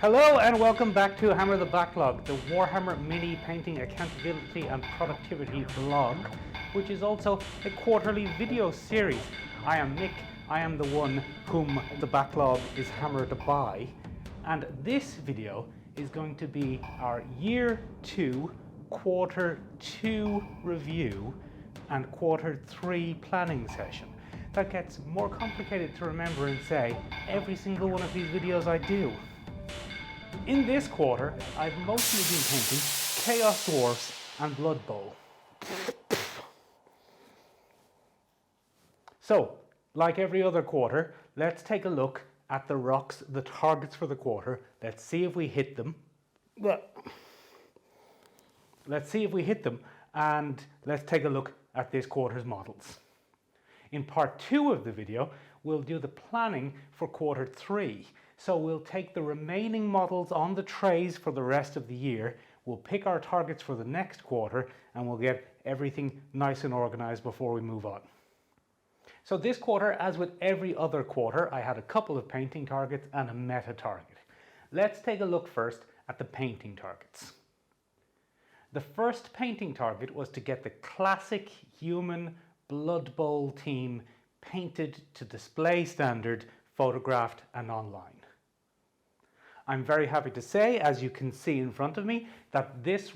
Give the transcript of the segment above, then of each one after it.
Hello and welcome back to Hammer the Backlog, the Warhammer mini painting accountability and productivity vlog, which is also a quarterly video series. I am Nick, I am the one whom the backlog is hammered by, and this video is going to be our Year 2, Quarter 2 review and Quarter 3 planning session. That gets more complicated to remember and say every single one of these videos I do. In this quarter, I've mostly been painting Chaos Dwarfs and Blood Bowl. So, like every other quarter, let's take a look at the rocks, the targets for the quarter. Let's see if we hit them. Let's see if we hit them, and let's take a look at this quarter's models. In part 2 of the video, we'll do the planning for quarter 3. So we'll take the remaining models on the trays for the rest of the year, we'll pick our targets for the next quarter, and we'll get everything nice and organized before we move on. So this quarter, as with every other quarter, I had a couple of painting targets and a meta target. Let's take a look first at the painting targets. The first painting target was to get the classic human Blood Bowl team painted to display standard, photographed and online. I'm very happy to say, as you can see in front of me, that this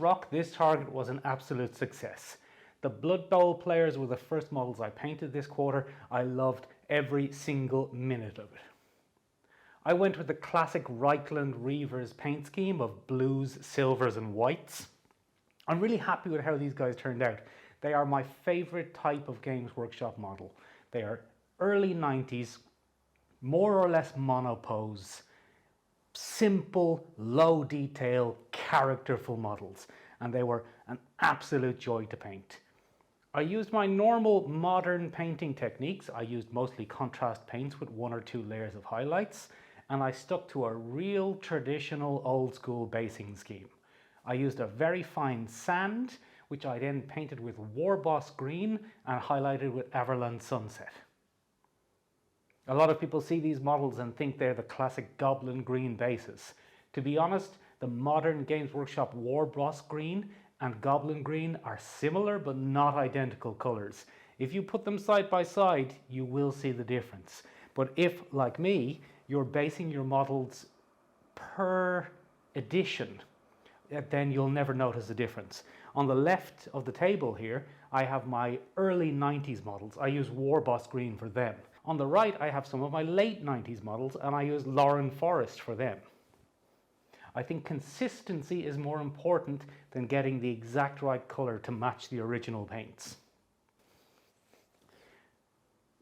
target was an absolute success. The Blood Bowl players were the first models I painted this quarter. I loved every single minute of it. I went with the classic Reichland Reavers paint scheme of blues, silvers and whites. I'm really happy with how these guys turned out. They are my favorite type of Games Workshop model. They are early 90s, more or less monopose, simple, low detail, characterful models, and they were an absolute joy to paint. I used my normal modern painting techniques. I used mostly contrast paints with 1 or 2 layers of highlights, and I stuck to a real traditional old school basing scheme. I used a very fine sand, which I then painted with Warboss green and highlighted with Everland Sunset. A lot of people see these models and think they're the classic Goblin green bases. To be honest, the modern Games Workshop Warboss green and Goblin green are similar but not identical colors. If you put them side by side, you will see the difference. But if, like me, you're basing your models per edition, then you'll never notice a difference. On the left of the table here, I have my early 90s models. I use Warboss green for them. On the right, I have some of my late 90s models, and I use Lauren Forest for them. I think consistency is more important than getting the exact right color to match the original paints.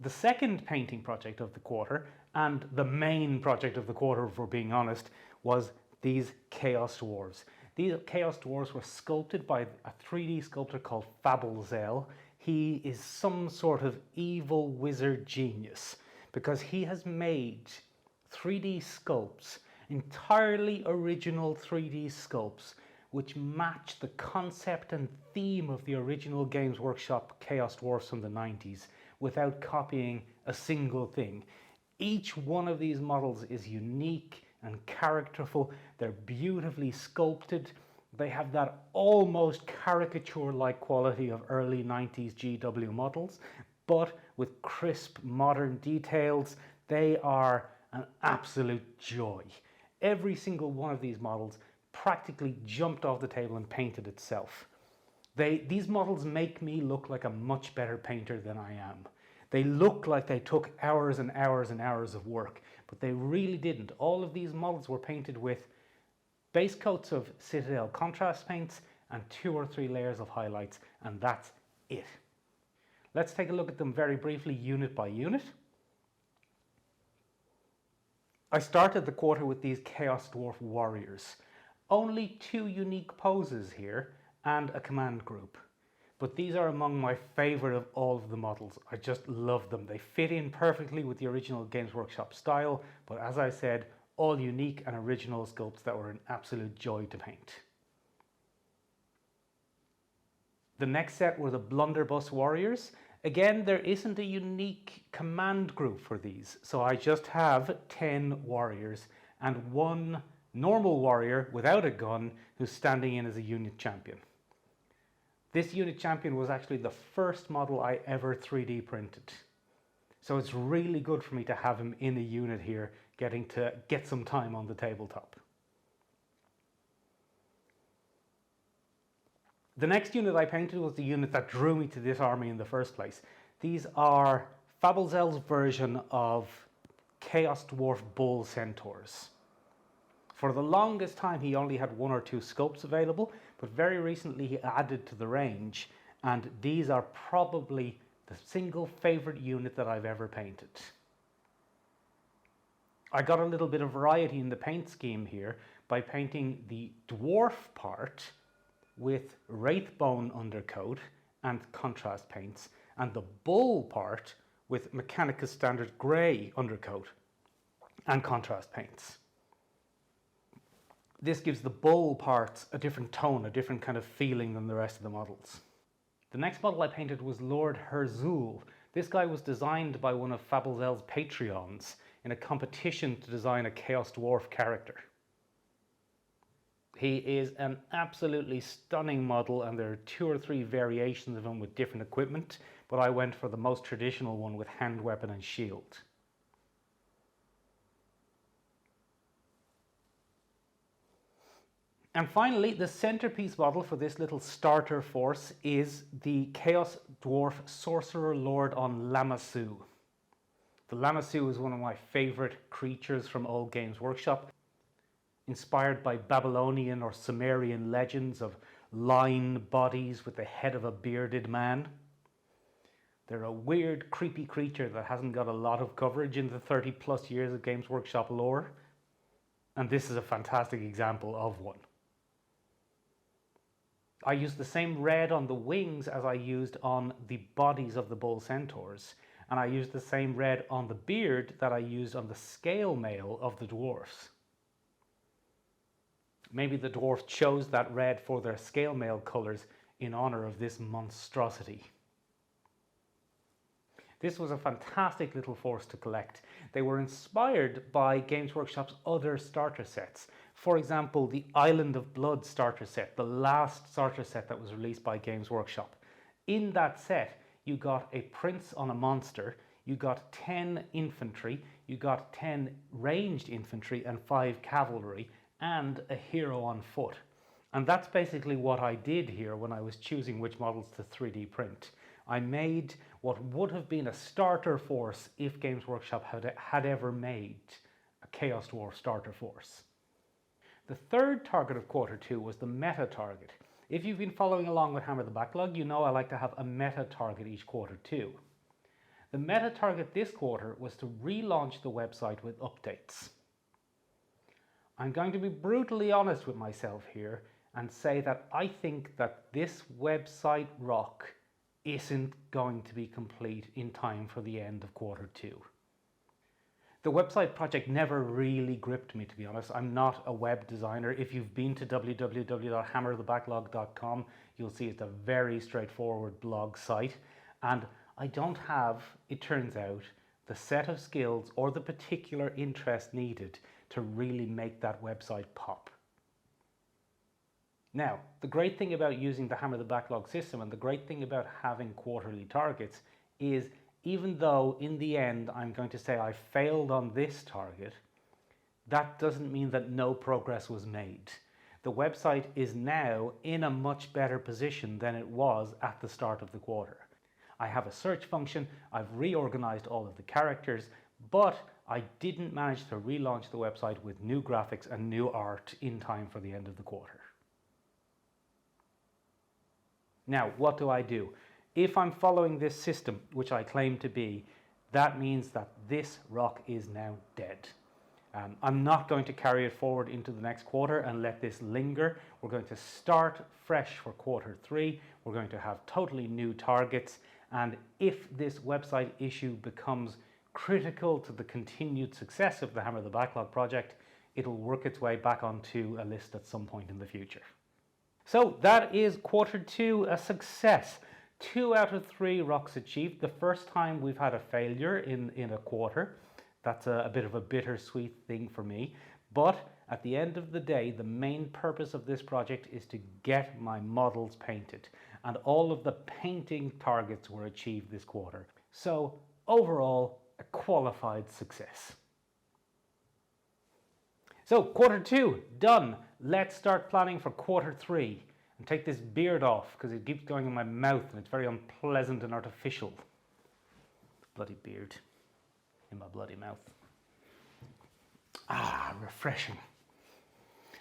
The second painting project of the quarter, and the main project of the quarter if we're being honest, was these Chaos Dwarfs. These Chaos Dwarfs were sculpted by a 3D sculptor called Fabelzel. He is some sort of evil wizard genius because he has made 3D sculpts, entirely original 3D sculpts, which match the concept and theme of the original Games Workshop Chaos Dwarfs from the 90s without copying a single thing. Each one of these models is unique and characterful. They're beautifully sculpted. They have that almost caricature-like quality of early 90s GW models, but with crisp modern details. They are an absolute joy. Every single one of these models practically jumped off the table and painted itself. These models make me look like a much better painter than I am. They look like they took hours and hours and hours of work, but they really didn't. All of these models were painted with base coats of Citadel contrast paints and 2 or 3 layers of highlights, and that's it. Let's take a look at them very briefly, unit by unit. I started the quarter with these Chaos Dwarf Warriors. Only 2 unique poses here and a command group. But these are among my favorite of all of the models. I just love them. They fit in perfectly with the original Games Workshop style, but as I said, all unique and original sculpts that were an absolute joy to paint. The next set were the Blunderbuss Warriors. Again, there isn't a unique command group for these, so I just have 10 warriors and 1 normal warrior without a gun who's standing in as a unit champion. This unit champion was actually the first model I ever 3D printed. So it's really good for me to have him in a unit here, getting to get some time on the tabletop. The next unit I painted was the unit that drew me to this army in the first place. These are Fabelzel's version of Chaos Dwarf Bull Centaurs. For the longest time he only had 1 or 2 scopes available, but very recently he added to the range, and these are probably the single favourite unit that I've ever painted. I got a little bit of variety in the paint scheme here by painting the dwarf part with Wraithbone undercoat and contrast paints, and the bull part with Mechanicus Standard Grey undercoat and contrast paints. This gives the bull parts a different tone, a different kind of feeling than the rest of the models. The next model I painted was Lord Herzul. This guy was designed by one of Fabelzel's Patreons in a competition to design a Chaos Dwarf character. He is an absolutely stunning model, and there are 2 or 3 variations of him with different equipment, but I went for the most traditional one with hand weapon and shield. And finally, the centerpiece model for this little starter force is the Chaos Dwarf Sorcerer Lord on Lamassu. The Lamassu is one of my favorite creatures from old Games Workshop, inspired by Babylonian or Sumerian legends of lion bodies with the head of a bearded man. They're a weird, creepy creature that hasn't got a lot of coverage in the 30 plus years of Games Workshop lore, and this is a fantastic example of one. I used the same red on the wings as I used on the bodies of the bull centaurs, and I used the same red on the beard that I used on the scale mail of the dwarfs. Maybe the dwarfs chose that red for their scale mail colours in honour of this monstrosity. This was a fantastic little force to collect. They were inspired by Games Workshop's other starter sets. For example, the Island of Blood starter set, the last starter set that was released by Games Workshop. In that set, you got a prince on a monster, you got 10 infantry, you got 10 ranged infantry and 5 cavalry, and a hero on foot. And that's basically what I did here when I was choosing which models to 3D print. I made what would have been a starter force if Games Workshop had ever made a Chaos Dwarf starter force. The third target of Q2 was the meta target. If you've been following along with Hammer the Backlog, you know I like to have a meta target each Q2. The meta target this quarter was to relaunch the website with updates. I'm going to be brutally honest with myself here and say that I think that this website rock isn't going to be complete in time for the end of Q2. The website project never really gripped me, to be honest. I'm not a web designer. If you've been to www.hammerthebacklog.com, you'll see it's a very straightforward blog site. And I don't have, it turns out, the set of skills or the particular interest needed to really make that website pop. Now, the great thing about using the Hammer the Backlog system and the great thing about having quarterly targets is even though in the end I'm going to say I failed on this target, that doesn't mean that no progress was made. The website is now in a much better position than it was at the start of the quarter. I have a search function, I've reorganized all of the characters, but I didn't manage to relaunch the website with new graphics and new art in time for the end of the quarter. Now, what do I do? If I'm following this system, which I claim to be, that means that this rock is now dead. I'm not going to carry it forward into the next quarter and let this linger. We're going to start fresh for Q3. We're going to have totally new targets. And if this website issue becomes critical to the continued success of the Hammer the Backlog project, it'll work its way back onto a list at some point in the future. So that is Q2 a success. 2 out of 3 rocks achieved. The first time we've had a failure in a quarter. That's a bit of a bittersweet thing for me. But At the end of the day, the main purpose of this project is to get my models painted, and all of the painting targets were achieved this quarter. So overall, a qualified success. So quarter 2, done. Let's start planning for quarter 3. And take this beard off because it keeps going in my mouth and it's very unpleasant and artificial. Bloody beard in my bloody mouth. Ah, refreshing.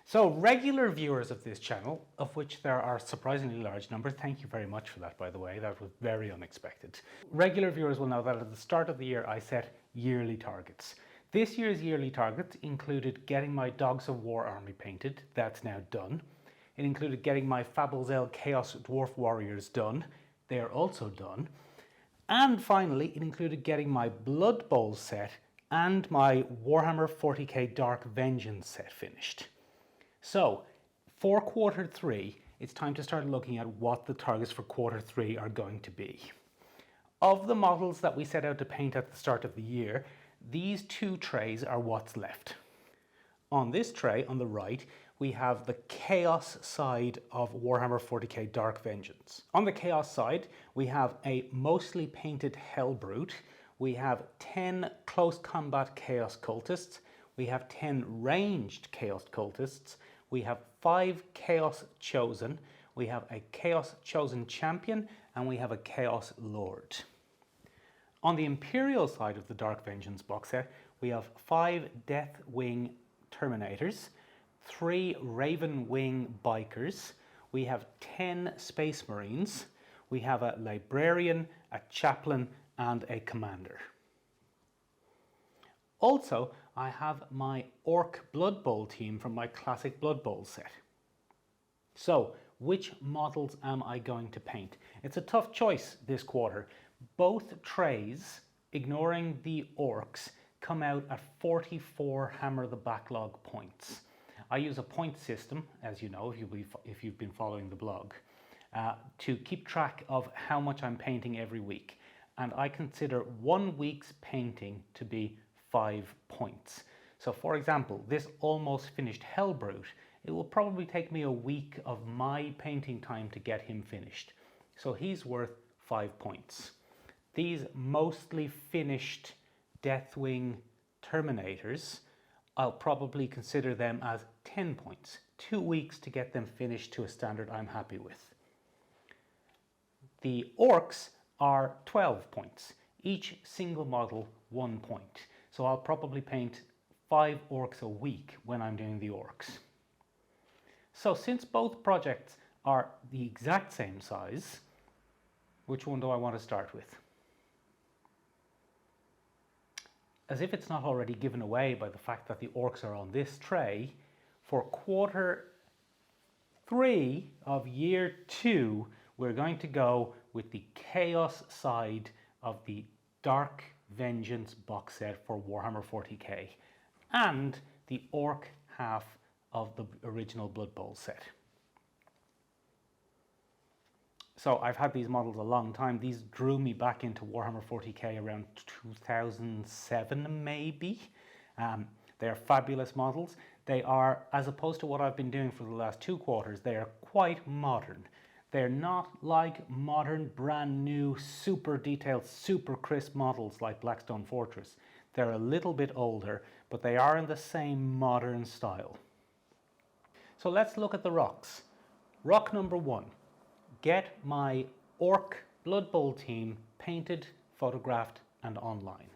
So regular viewers of this channel, of which there are a surprisingly large number, thank you very much for that, by the way, that was very unexpected. Regular viewers will know that at the start of the year I set yearly targets. This year's yearly targets included getting my Dogs of War army painted. That's now done. It included getting my Fables Chaos Dwarf Warriors done. They are also done. And finally, it included getting my Blood Bowl set and my Warhammer 40k Dark Vengeance set finished. So, for quarter 3, it's time to start looking at what the targets for quarter 3 are going to be. Of the models that we set out to paint at the start of the year, these 2 trays are what's left. On this tray on the right, we have the Chaos side of Warhammer 40k Dark Vengeance. On the Chaos side, we have a mostly painted Hellbrute, we have 10 close combat Chaos Cultists, we have 10 ranged Chaos Cultists, we have 5 Chaos Chosen, we have a Chaos Chosen Champion, and we have a Chaos Lord. On the Imperial side of the Dark Vengeance box set, we have 5 Deathwing Terminators, 3 Raven Wing Bikers, we have 10 Space Marines, we have a Librarian, a Chaplain, and a Commander. Also, I have my Orc Blood Bowl team from my classic Blood Bowl set. So, which models am I going to paint? It's a tough choice this quarter. Both trays, ignoring the Orcs, come out at 44 Hammer the Backlog points. I use a point system, as you know, if you've been following the blog, to keep track of how much I'm painting every week. And I consider 1 week's painting to be 5 points. So for example, this almost finished Hellbrute, it will probably take me a week of my painting time to get him finished. So he's worth 5 points. These mostly finished Deathwing Terminators, I'll probably consider them as 10 points. 2 weeks to get them finished to a standard I'm happy with. The Orcs are 12 points. Each single model 1 point. So I'll probably paint 5 Orcs a week when I'm doing the Orcs. So since both projects are the exact same size, which one do I want to start with? As if it's not already given away by the fact that the Orcs are on this tray, for quarter 3 of year 2, we're going to go with the Chaos side of the Dark Vengeance box set for Warhammer 40k and the Orc half of the original Blood Bowl set. So I've had these models a long time. These drew me back into Warhammer 40k around 2007 maybe. They are fabulous models. They are, as opposed to what I've been doing for the last 2 quarters, they are quite modern. They're not like modern, brand new, super detailed, super crisp models like Blackstone Fortress. They're a little bit older, but they are in the same modern style. So let's look at the rocks. Rock number 1. Get my Orc Blood Bowl team painted, photographed, and online.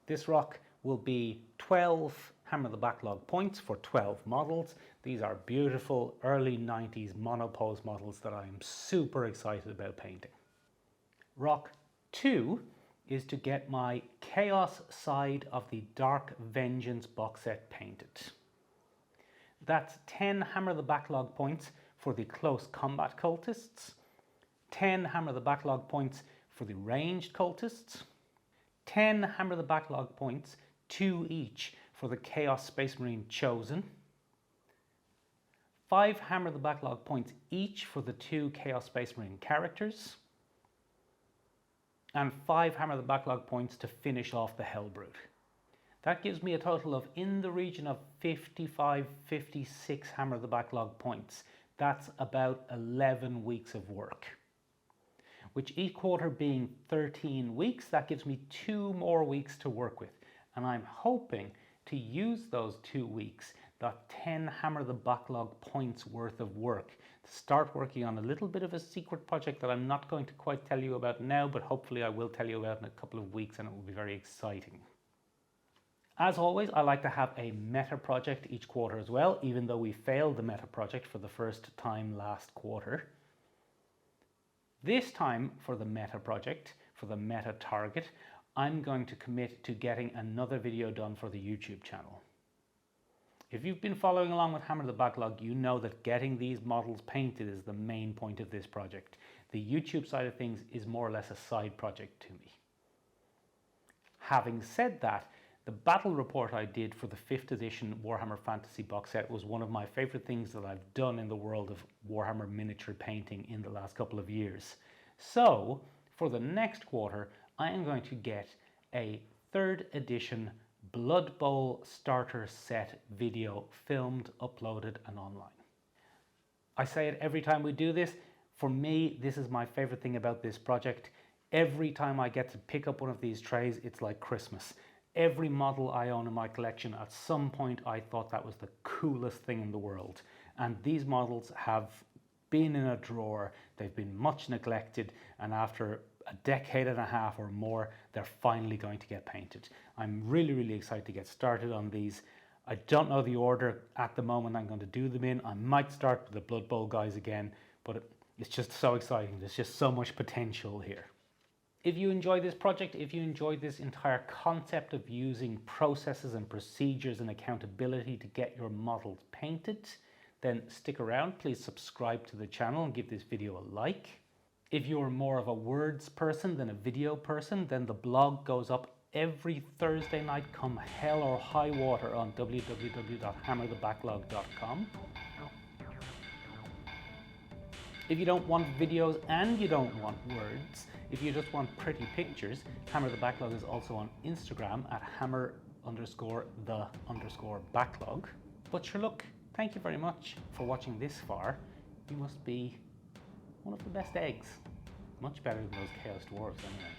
This rock will be 12 Hammer the Backlog points for 12 models. These are beautiful early 90s monopose models that I am super excited about painting. Rock 2 is to get my Chaos side of the Dark Vengeance box set painted. That's 10 Hammer the Backlog points for the Close Combat Cultists, 10 Hammer the Backlog points for the Ranged Cultists, 10 Hammer the Backlog points, 2 each for the Chaos Space Marine Chosen, 5 Hammer the Backlog points each for the 2 Chaos Space Marine characters, and 5 Hammer the Backlog points to finish off the Hellbrute. That gives me a total of in the region of 55, 56 Hammer the Backlog points. That's about 11 weeks of work. Which each quarter being 13 weeks, that gives me 2 more weeks to work with. And I'm hoping to use those 2 weeks, that 10 Hammer the Backlog points worth of work, to start working on a little bit of a secret project that I'm not going to quite tell you about now, but hopefully I will tell you about in a couple of weeks, and it will be very exciting. As always, I like to have a meta project each quarter as well, even though we failed the meta project for the first time last quarter. This time for the meta project, for the meta target, I'm going to commit to getting another video done for the YouTube channel. If you've been following along with Hammer the Backlog, you know that getting these models painted is the main point of this project. The YouTube side of things is more or less a side project to me. Having said that, the battle report I did for the 5th edition Warhammer Fantasy box set was one of my favorite things that I've done in the world of Warhammer miniature painting in the last couple of years. So, for the next quarter, I am going to get a 3rd edition Blood Bowl starter set video filmed, uploaded and online. I say it every time we do this. For me, this is my favorite thing about this project. Every time I get to pick up one of these trays, it's like Christmas. Every model I own in my collection, at some point I thought that was the coolest thing in the world. And these models have been in a drawer, they've been much neglected, and after a decade and a half or more, they're finally going to get painted. I'm really excited to get started on these. I don't know the order at the moment I'm going to do them in. I might start with the Blood Bowl guys again, but it's just so exciting. There's just so much potential here. If you enjoy this project, if you enjoy this entire concept of using processes and procedures and accountability to get your models painted, then stick around. Please subscribe to the channel and give this video a like. If you're more of a words person than a video person, then the blog goes up every Thursday night come hell or high water on www.hammerthebacklog.com. If you don't want videos and you don't want words, if you just want pretty pictures, Hammer the Backlog is also on Instagram at hammer_the_backlog. But sure, look, thank you very much for watching this far. You must be one of the best eggs. Much better than those Chaos Dwarfs anyway.